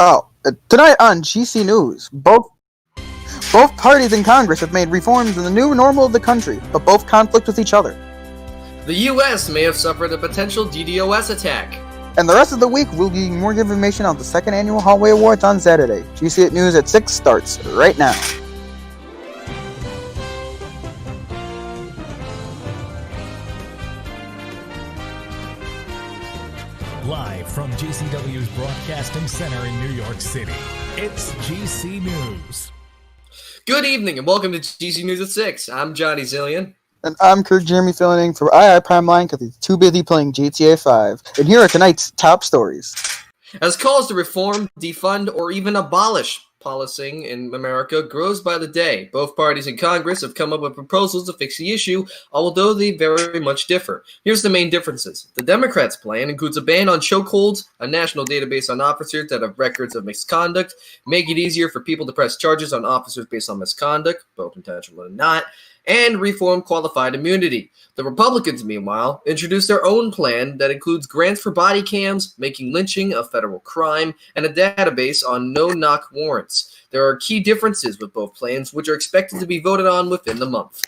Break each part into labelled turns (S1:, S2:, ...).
S1: Tonight on GC News, both parties in Congress have made reforms in the new normal of the country, but both conflict with each other.
S2: The U.S. may have suffered a potential DDoS attack.
S1: And the rest of the week, we'll give you more information on the second annual Hallway Awards on Saturday. GC News at 6 starts right now.
S3: Live from GCW's Broadcasting Center in New York City, it's GC News.
S2: Good evening and welcome to GC News at 6. I'm JohnnyZillion.
S1: And I'm Kirk Jeremy filling in for iiPrimeLion because he's too busy playing GTA 5. And here are tonight's top stories.
S2: As calls to reform, defund, or even abolish policing in America grows by the day, both parties in Congress have come up with proposals to fix the issue, although they very much differ. Here's the main differences. The Democrats' plan includes a ban on chokeholds, a national database on officers that have records of misconduct, make it easier for people to press charges on officers based on misconduct, both intentional and not, and reform qualified immunity. The Republicans, meanwhile, introduced their own plan that includes grants for body cams, making lynching a federal crime, and a database on no-knock warrants. There are key differences with both plans, which are expected to be voted on within the month.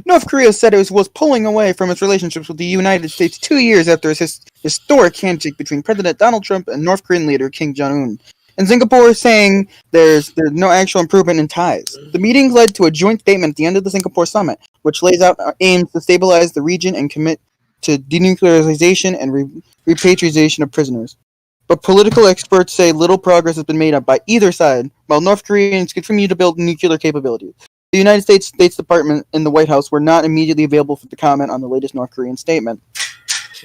S1: North Korea said it was pulling away from its relationships with the United States 2 years after its historic handshake between President Donald Trump and North Korean leader Kim Jong-un. And Singapore is saying there's no actual improvement in ties. The meeting led to a joint statement at the end of the Singapore summit, which lays out aims to stabilize the region and commit to denuclearization and repatriation of prisoners. But political experts say little progress has been made up by either side, while North Koreans continue to build nuclear capabilities. The United States State Department and the White House were not immediately available for the comment on the latest North Korean statement.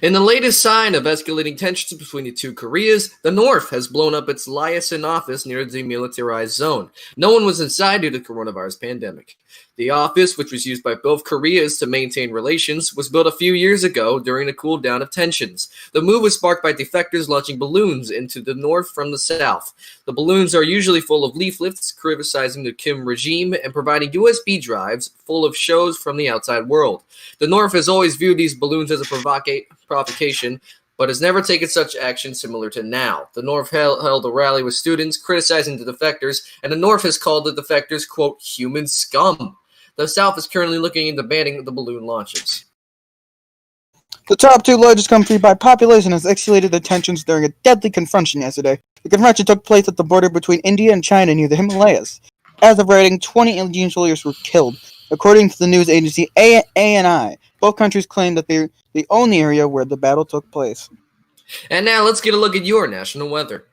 S2: In the latest sign of escalating tensions between the two Koreas, the North has blown up its liaison office near the demilitarized zone. No one was inside due to the coronavirus pandemic. The office, which was used by both Koreas to maintain relations, was built a few years ago during the cool down of tensions. The move was sparked by defectors launching balloons into the north from the south. The balloons are usually full of leaflets criticizing the Kim regime and providing USB drives full of shows from the outside world. The North has always viewed these balloons as a provocation, but has never taken such action similar to now. The North held a rally with students criticizing the defectors, and the North has called the defectors, quote, human scum. The South is currently looking into banning the balloon launches.
S1: The top two largest countries by population has escalated the tensions during a deadly confrontation yesterday. The confrontation took place at the border between India and China near the Himalayas. As of writing, 20 Indian soldiers were killed. According to the news agency ANI, both countries claim that they own the area where the battle took place.
S2: And now let's get a look at your national weather.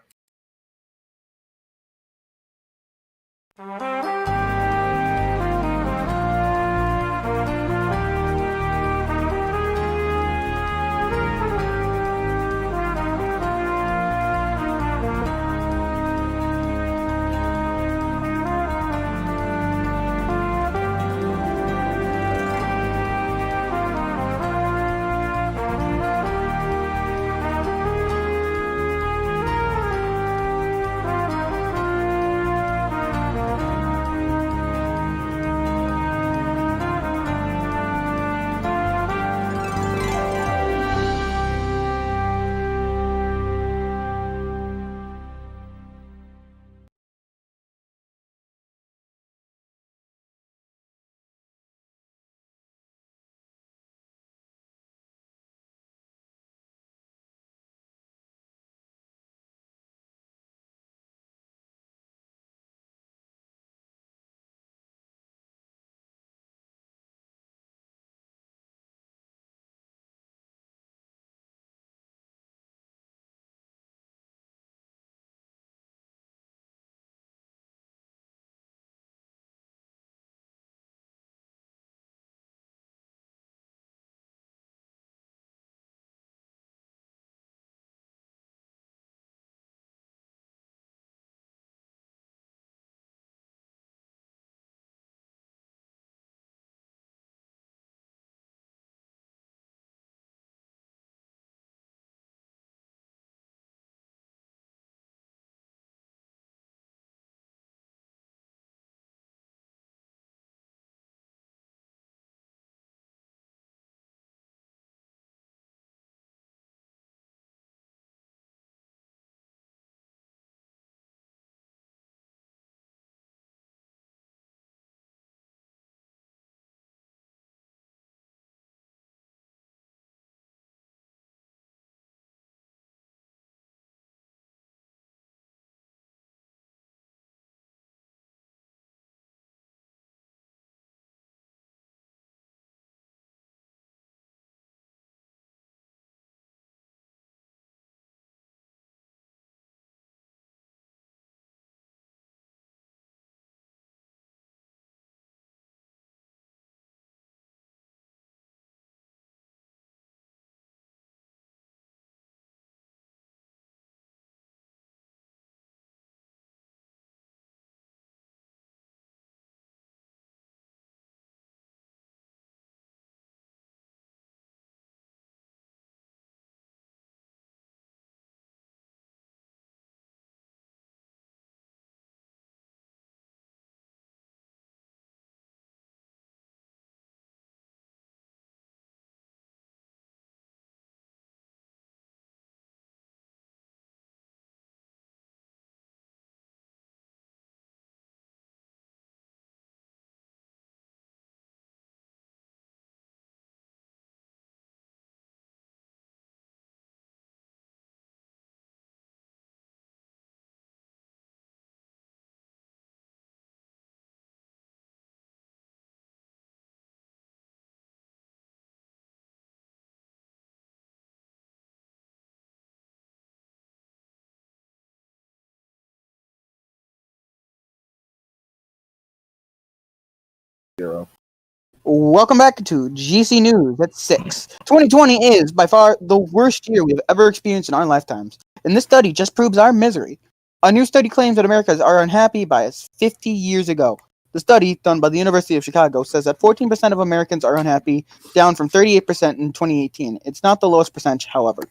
S1: Welcome back to GC News at 6. 2020 is by far the worst year we've ever experienced in our lifetimes, and this study just proves our misery. A new study claims that Americans are unhappy bias 50 years ago. The study, done by the University of Chicago, says that 14% of Americans are unhappy, down from 38% in 2018. It's not the lowest percentage, however.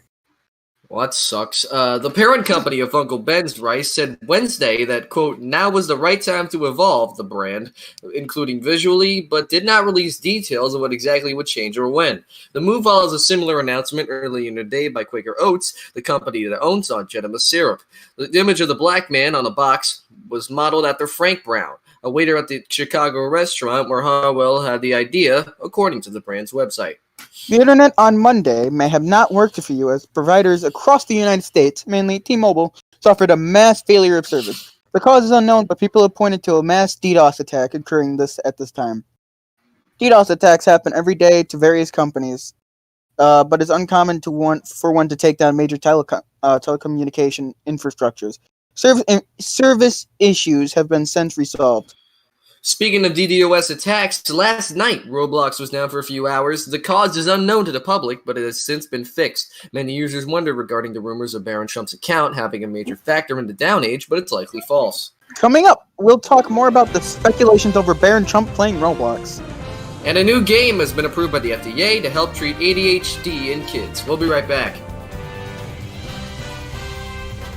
S2: Well, that sucks. The parent company of Uncle Ben's Rice said Wednesday that, quote, now was the right time to evolve the brand, including visually, but did not release details of what exactly would change or when. The move follows a similar announcement earlier in the day by Quaker Oats, the company that owns Aunt Jemima syrup. The image of the black man on the box was modeled after Frank Brown, a waiter at the Chicago restaurant where Harwell had the idea, according to the brand's website.
S1: The internet on Monday may have not worked for you as providers across the United States, mainly T-Mobile, suffered a mass failure of service. The cause is unknown, but people have pointed to a mass DDoS attack occurring at this time. DDoS attacks happen every day to various companies, but it's uncommon for one to take down major telecommunication infrastructures. Service issues have been since resolved.
S2: Speaking of DDoS attacks, last night Roblox was down for a few hours. The cause is unknown to the public, but it has since been fixed. Many users wonder regarding the rumors of Barron Trump's account having a major factor in the down age, but it's likely false.
S1: Coming up, we'll talk more about the speculations over Barron Trump playing Roblox.
S2: And a new game has been approved by the FDA to help treat ADHD in kids. We'll be right back.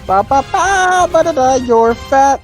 S1: Ba ba ba ba da da, you're fat.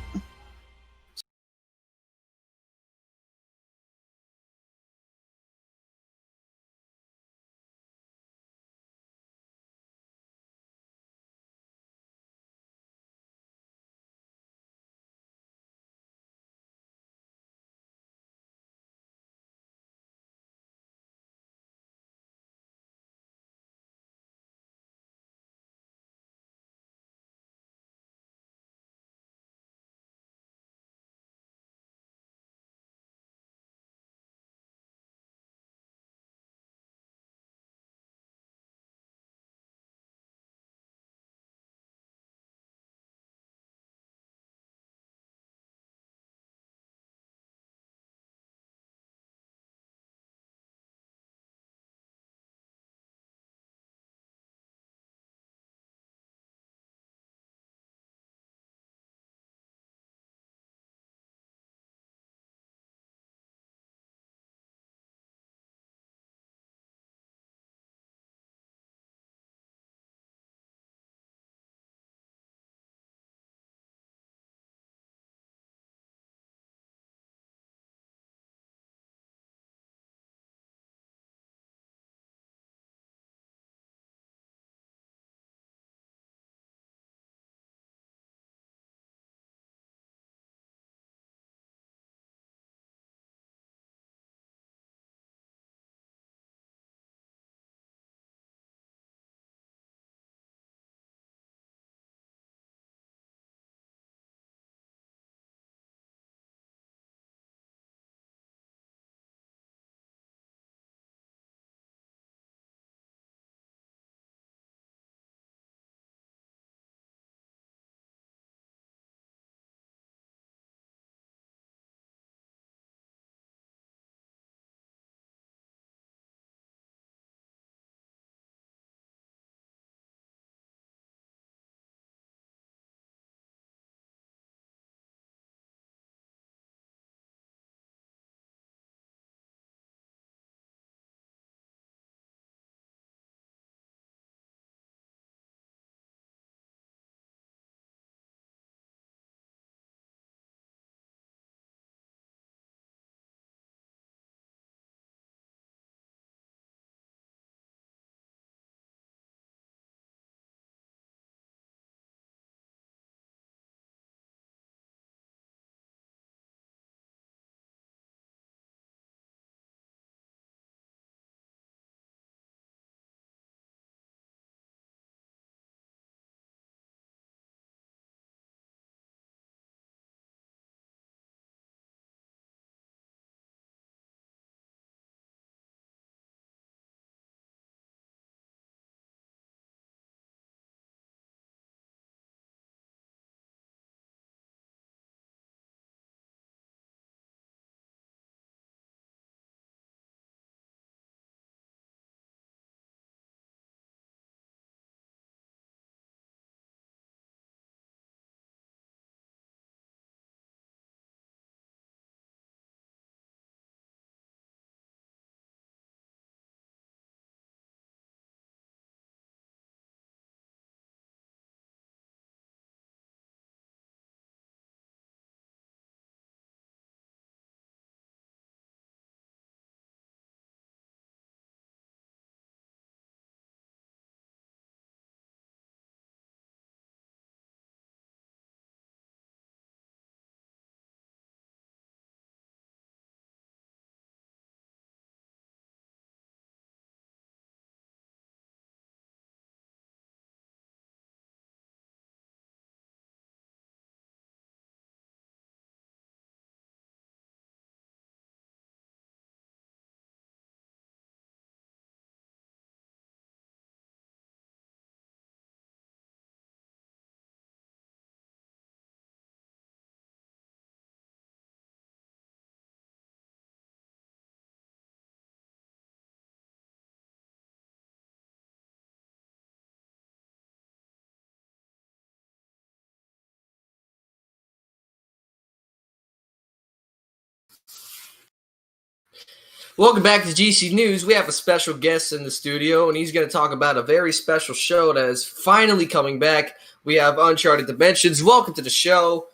S2: Welcome back to GC News. We have a special guest in the studio, and he's going to talk about a very special show that is finally coming back. We have Uncharted Dimensions. Welcome to the show.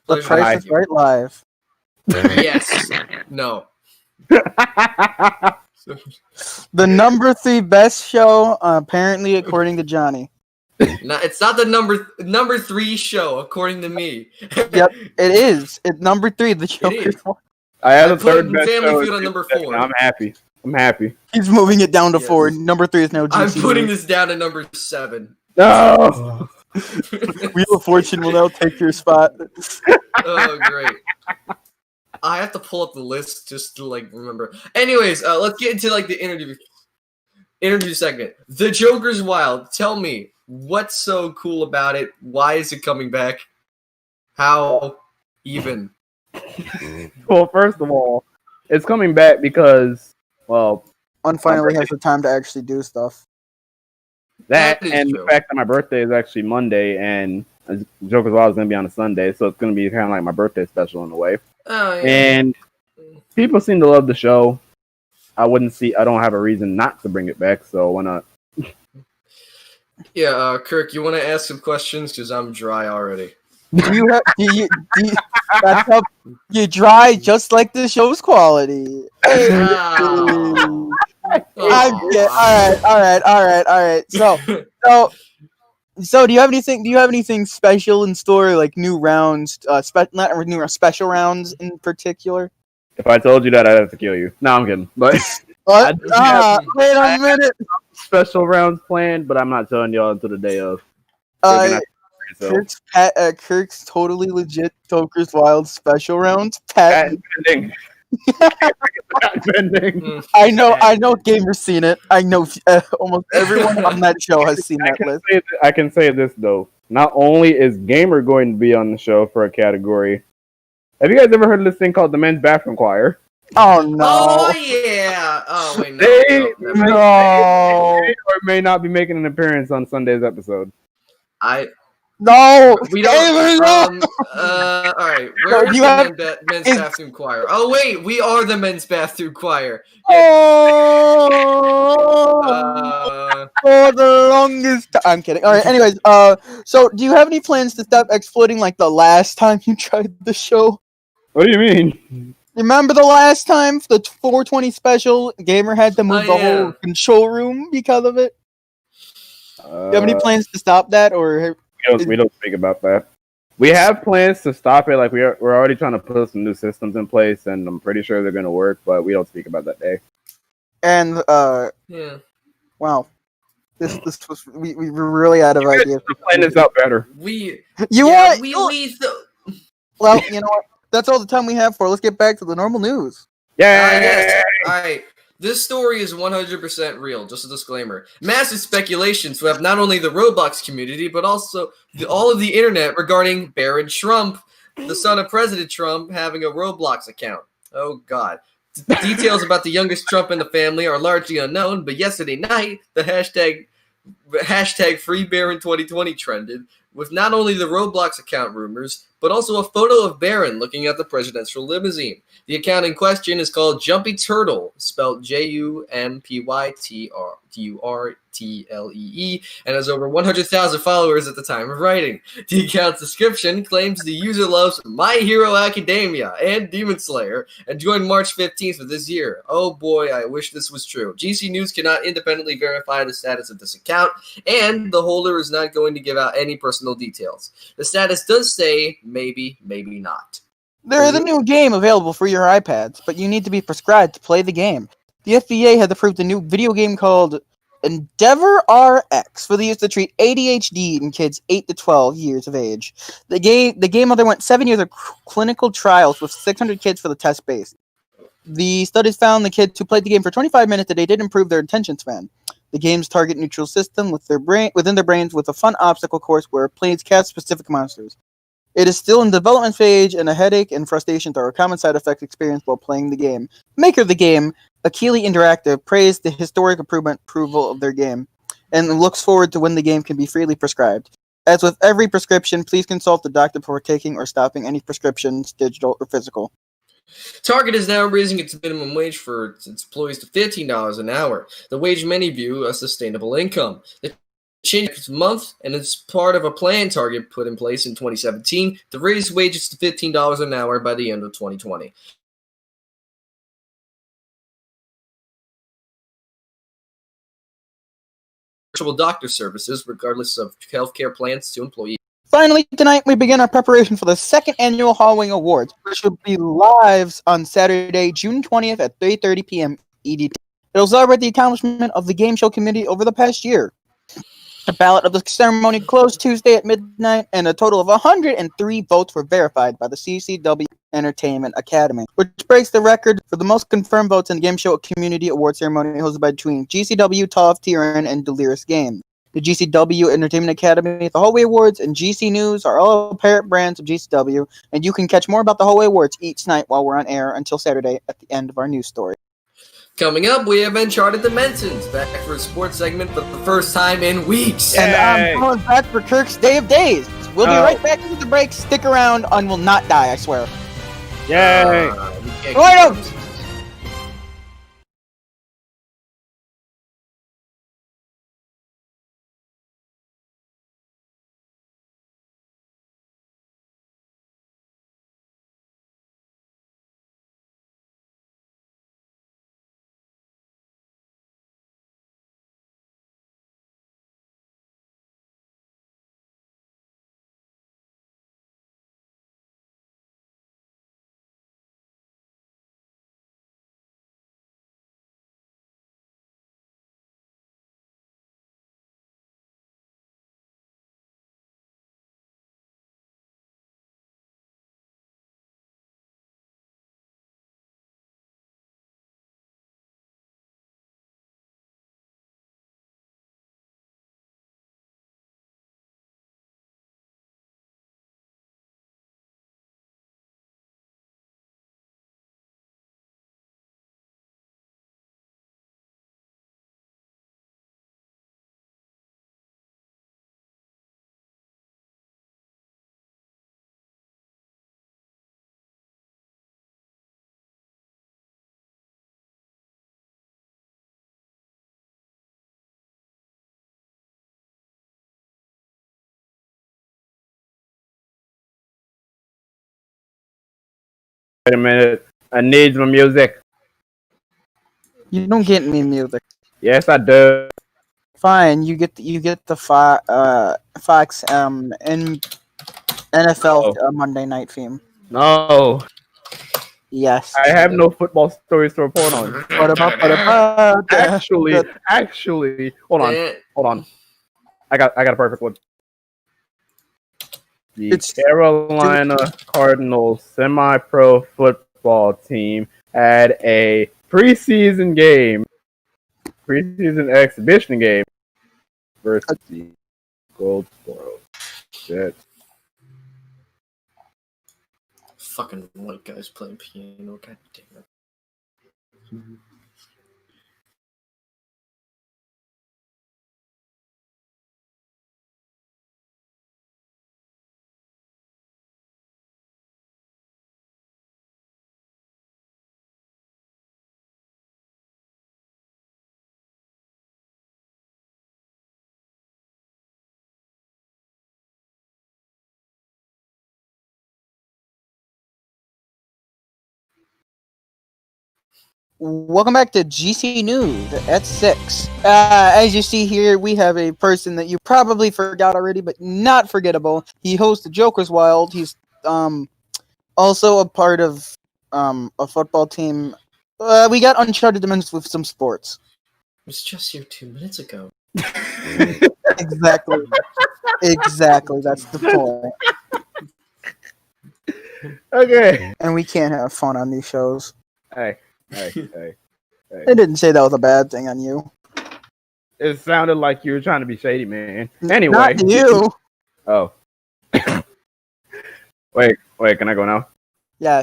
S1: The Price is Right live.
S2: Yes. No.
S1: The number 3 best show, apparently, according to Johnny.
S2: No, it's not the number 3 show, according to me.
S1: Yep, it is. It's number 3. The Joker's one.
S4: I have the third best
S2: Family
S4: show.
S2: Feud on number 4.
S4: I'm happy.
S1: He's moving it down to 4. Number 3 is now GC.
S2: I'm putting this down to number 7.
S4: No.
S1: Wheel of Fortune will now take your spot.
S2: Oh, great. I have to pull up the list just to remember. Anyways, let's get into the interview segment. The Joker's Wild. Tell me, what's so cool about it? Why is it coming back? How even?
S4: Well, first of all, it's coming back because,
S1: Finally has the time to actually do stuff.
S4: That
S2: is
S4: and
S2: true.
S4: the fact that my birthday is actually Monday and Joker's Wild is going to be on a Sunday, so it's going to be kind of like my birthday special in a way.
S2: Oh, yeah.
S4: And people seem to love the show. I don't have a reason not to bring it back, so why not?
S2: Yeah, Kirk, you want to ask some questions? Because I'm dry already.
S1: That's how you dry just like the show's quality.
S2: Wow.
S1: All right. So do you have anything special in store, like new rounds, special rounds in particular?
S4: If I told you that, I'd have to kill you. No, I'm kidding. But
S1: What? Wait a minute.
S4: special rounds planned, but I'm not telling y'all until the day of.
S1: Kirk's totally legit Joker's Wild special rounds.
S4: Patent pending.
S1: I know gamers seen it. I know almost everyone on that show has seen that list.
S4: I can say this though. Not only is Gamer going to be on the show for a category. Have you guys ever heard of this thing called the Men's Bathroom Choir?
S1: Oh no!
S2: Oh yeah! Oh wait, no.
S4: They
S1: No.
S4: may or may not be making an appearance on Sunday's episode.
S1: No!
S2: We don't. All right. Where's
S1: you
S2: the
S1: have-
S2: men's bathroom choir? Oh wait, we are the men's bathroom choir.
S1: Oh! For the longest time. I'm kidding. All right. Anyways, so do you have any plans to stop exploiting like the last time you tried the show?
S4: What do you mean?
S1: Remember the last time the 420 special Gamer had to move the whole control room because of it? Do you have any plans to stop that, or
S4: We don't speak about that. We have plans to stop it. Like we're already trying to put some new systems in place, and I'm pretty sure they're going to work. But we don't speak about that day.
S1: And
S2: Yeah.
S1: wow, this was we were really out of ideas.
S4: Plan this out better.
S1: Well, you know what? That's all the time we have for. Let's get back to the normal news.
S4: Yeah.
S2: Yes. All right. This story is 100% real, just a disclaimer. Massive speculations have not only the Roblox community, but also all of the internet regarding Barron Trump, the son of President Trump, having a Roblox account. Oh, God. Details about the youngest Trump in the family are largely unknown, but yesterday night, the hashtag FreeBarron2020 trended, with not only the Roblox account rumors, but also a photo of Barron looking at the presidential limousine. The account in question is called Jumpy Turtle, spelled JumpyTurtlee, and has over 100,000 followers at the time of writing. The account's description claims the user loves My Hero Academia and Demon Slayer and joined March 15th of this year. Oh boy, I wish this was true. GC News cannot independently verify the status of this account, and the holder is not going to give out any personal details. The status does say maybe, maybe not.
S1: There is a new game available for your iPads, but you need to be prescribed to play the game. The FDA has approved a new video game called Endeavor RX for the use to treat ADHD in kids 8 to 12 years of age. The game underwent 7 years of clinical trials with 600 kids for the test base. The studies found the kids who played the game for 25 minutes a day did improve their attention span. The game's target neutral system within their brains with a fun obstacle course where players catch specific monsters. It is still in development stage, and a headache and frustrations are a common side effect experienced while playing the game. Maker of the game, Akili Interactive, praised the historic approval of their game, and looks forward to when the game can be freely prescribed. As with every prescription, please consult the doctor before taking or stopping any prescriptions, digital or physical.
S2: Target is now raising its minimum wage for its employees to $15 an hour, the wage many view as sustainable income. The change next month, and it's part of a plan Target put in place in 2017 to raise wages to $15 an hour by the end of 2020. Doctor services, regardless of healthcare plans to employees.
S1: Finally, tonight we begin our preparation for the second annual Halloween Awards, which will be live on Saturday, June 20th at 3:30 p.m. EDT. It'll celebrate the accomplishment of the game show community over the past year. The ballot of the ceremony closed Tuesday at midnight, and a total of 103 votes were verified by the CCW Entertainment Academy, which breaks the record for the most confirmed votes in the game show community award ceremony hosted by between GCW, TOF, TRN, and Delirious Games. The GCW Entertainment Academy, the Hallway Awards, and GC News are all parent brands of GCW, and you can catch more about the Hallway Awards each night while we're on air until Saturday at the end of our news story.
S2: Coming up, we have Uncharted Dimensions, back for a sports segment for the first time in weeks.
S1: And I'm going back for Kirk's Day of Days. We'll be right back after the break. Stick around and we'll not die, I swear.
S4: Yay!
S1: Right up!
S4: Wait a minute. I need my music.
S1: You don't get me music.
S4: Yes, I do.
S1: Fine, you get the Fox and NFL Monday night theme.
S4: No.
S1: Yes.
S4: I have no football stories to report on. Actually, hold on. I got a perfect one. The Carolina Cardinals semi-pro football team had a preseason exhibition game versus the Goldsboro Jets.
S2: Fucking white guys playing piano, god damn it.
S1: Welcome back to GC News at 6. As you see here, we have a person that you probably forgot already, but not forgettable. He hosts the Joker's Wild. He's also a part of a football team. We got Uncharted Dimensions with some sports.
S2: It was just here 2 minutes ago.
S1: Exactly. Exactly. That's the point.
S4: Okay.
S1: And we can't have fun on these shows.
S4: Hey.
S1: I didn't say that was a bad thing on you.
S4: It sounded like you were trying to be shady, man. Anyway.
S1: Not you.
S4: Oh. Wait, can I go now?
S1: Yeah.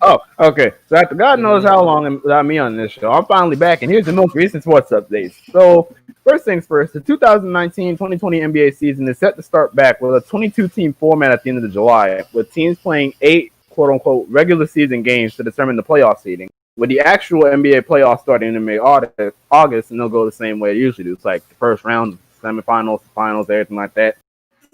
S4: Oh, okay. So after God knows how long without me on this show, I'm finally back, and here's the most recent sports updates. So, first things first, the 2019-2020 NBA season is set to start back with a 22-team format at the end of July, with teams playing 8 quote-unquote regular season games to determine the playoff seeding, with the actual NBA playoffs starting in August, and they'll go the same way they usually do. It's like the first round, semifinals, finals, everything like that.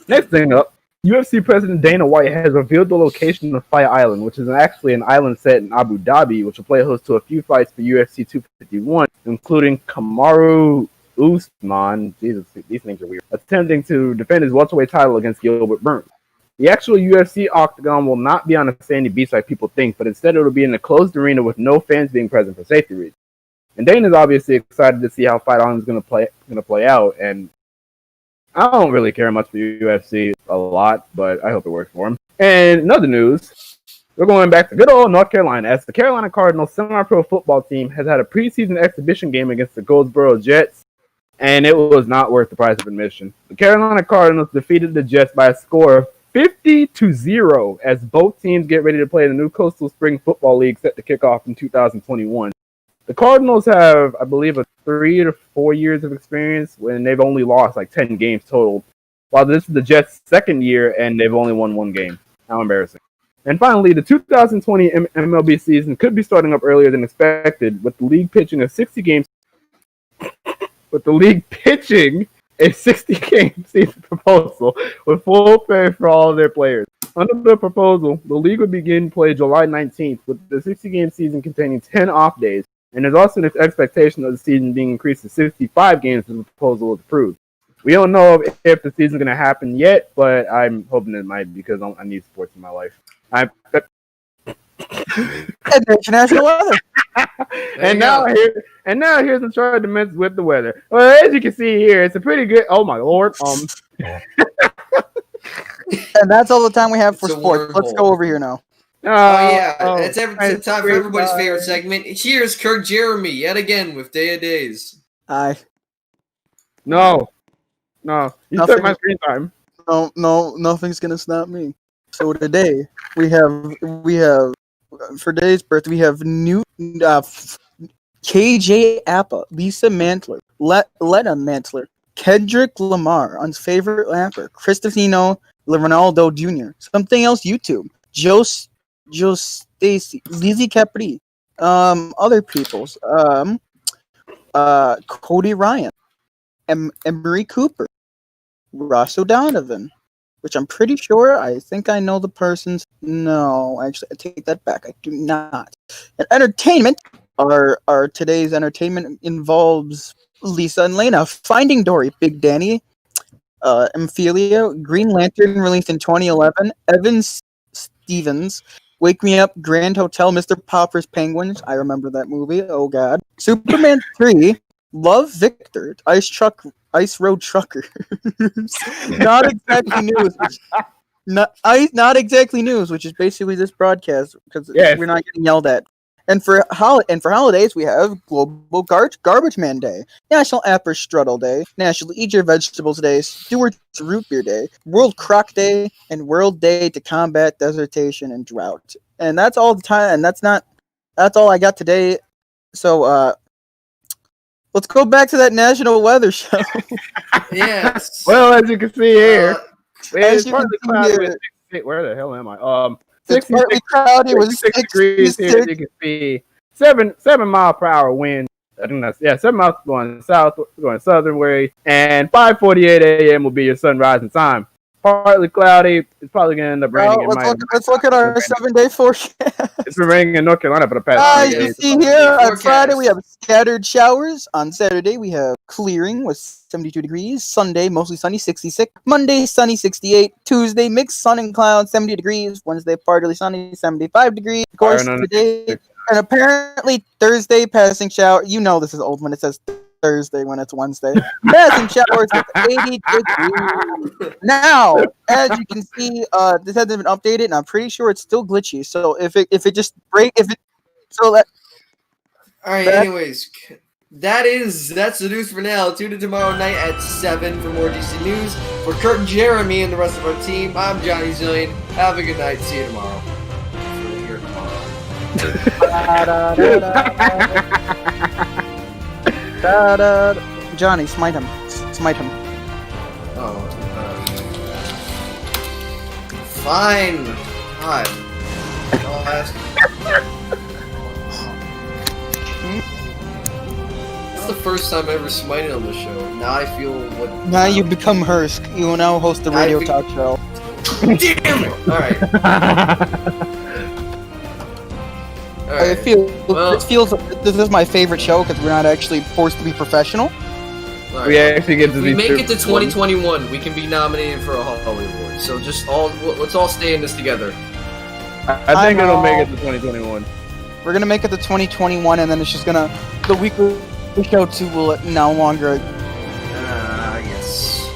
S4: Next thing up, UFC President Dana White has revealed the location of Fight Island, which is actually an island set in Abu Dhabi, which will play host to a few fights for UFC 251, including Kamaru Usman, Jesus, these names are weird, attempting to defend his welterweight title against Gilbert Burns. The actual UFC octagon will not be on a sandy beach like people think, but instead it will be in a closed arena with no fans being present for safety reasons. And Dana's obviously excited to see how Fight Island is going to play out. And I don't really care much for UFC a lot, but I hope it works for him. And in other news, we're going back to good old North Carolina, as the Carolina Cardinals semi-pro football team has had a preseason exhibition game against the Goldsboro Jets, and it was not worth the price of admission. The Carolina Cardinals defeated the Jets by a score of 50-0 as both teams get ready to play in the new Coastal Spring Football League set to kick off in 2021. The Cardinals have, I believe, 3 to 4 years of experience when they've only lost like 10 games total, while this is the Jets' second year and they've only won 1 game. How embarrassing. And finally, the 2020 MLB season could be starting up earlier than expected, with the league pitching a 60-game a 60-game season proposal with full pay for all of their players. Under the proposal, the league would begin play July 19th, with the 60-game season containing 10 off days, and there's also an expectation of the season being increased to 65 games if the proposal is approved. We don't know if the season's going to happen yet, but I'm hoping it might because I need sports in my life.
S1: International weather.
S4: And now here's in charge of mess with the weather. Well, as you can see here, it's a pretty good. Oh my lord.
S1: And that's all the time we have for sports. Let's go over here now.
S2: It's time for everybody's favorite segment. Here's Kirk Jeremy yet again with Day of Days.
S1: Aye.
S4: No. You took my screen time.
S1: No, nothing's gonna stop me. So today we have for today's birthday we have new KJ Appa, Lisa Mantler, Letta Mantler, Kendrick Lamar, on favorite rapper, Cristofino Ronaldo Jr., something else YouTube, Joe Stacy, Lizzie Capri, other people's, Cody Ryan, Emery Cooper, Ross O'Donovan, which I'm pretty sure I think I know the person's. No, actually, I take that back. I do not. And entertainment, our today's entertainment involves Lisa and Lena, Finding Dory, Big Danny, Amphilia, Green Lantern, released in 2011, Evan Stevens, Wake Me Up, Grand Hotel, Mr. Popper's Penguins. I remember that movie. Oh God. Superman 3, Love Victor, Ice Road Trucker. Not exactly news. Not exactly news, which is basically this broadcast because we're not getting yelled at. And for holidays, we have Global Garbage Man Day, National Apple Strudel Day, National Eat Your Vegetables Day, Stewart's Root Beer Day, World Croc Day, and World Day to Combat Desertation and Drought. And that's all the time. And that's all I got today. So let's go back to that national weather show.
S2: Yes.
S4: Well, as you can see here, it's partly cloudy. Where the hell am I?
S1: It's partly cloudy. It was
S4: 6 degrees here. As you can see, 7 mile per hour wind. I think that's 7 miles going south, going southern way, and 5:48 a.m. will be your sunrising time. Partly cloudy. It's probably going to end up raining.
S1: Let's look at our 7-day forecast.
S4: It's been raining in North Carolina for the past
S1: 2 days. You see here, on Friday we have scattered showers. On Saturday we have clearing with 72 degrees. Sunday, mostly sunny, 66. Monday, sunny, 68. Tuesday, mixed sun and clouds, 70 degrees. Wednesday, partly sunny, 75 degrees. Of course, today, and apparently Thursday, passing shower. You know this is old when it says Thursday when it's Wednesday. Passing showers with 80 degrees. Now, as you can see, this hasn't been updated, and I'm pretty sure it's still glitchy. So if it just all right.
S2: Anyways, that's the news for now. Tune in tomorrow night at 7 for more DC News. For Kurt, Jeremy, and the rest of our team, I'm Johnny Zillion. Have a good night. See you tomorrow. We're here tomorrow.
S1: Johnny, smite him.
S2: Oh. Fine. God. I'll ask. It's the first time I ever smited on the show. Now I feel what.
S1: Now you become Hursk. You will now host the radio talk show.
S2: Damn it! Alright.
S1: I feel this is my favorite show because we're not actually forced to be professional.
S2: Right.
S4: We actually get to
S2: If we make it to 2021, we can be nominated for a Hollywood Award. So just let's all stay in this together.
S4: I think it'll make it to 2021.
S1: We're gonna make it to 2021, and then it's just gonna the weekly show 2 will no longer.
S2: Yes.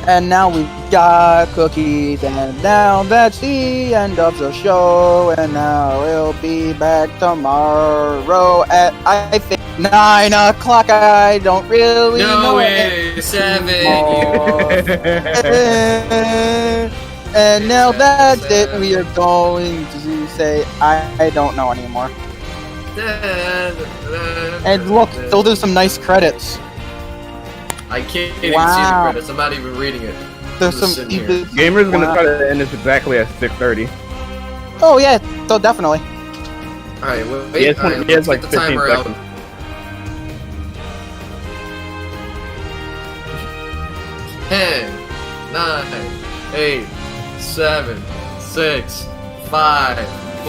S1: And now we've got cookies, and now that's the end of the show. And now we'll be back tomorrow at I think 9 o'clock. I don't really know.
S2: It's 7.
S1: And now that's it. We are going to say I don't know anymore. And look, they'll do some nice credits.
S2: I can't even see the credits. I'm not even reading it.
S1: There's some
S4: Gamer's gonna try to end this exactly at 6:30.
S1: Oh yeah, so definitely.
S2: All right, wait.
S4: He has like
S2: get the
S4: 15
S2: timer
S4: seconds.
S2: out. 10, 9, 8, 7, 6, 5.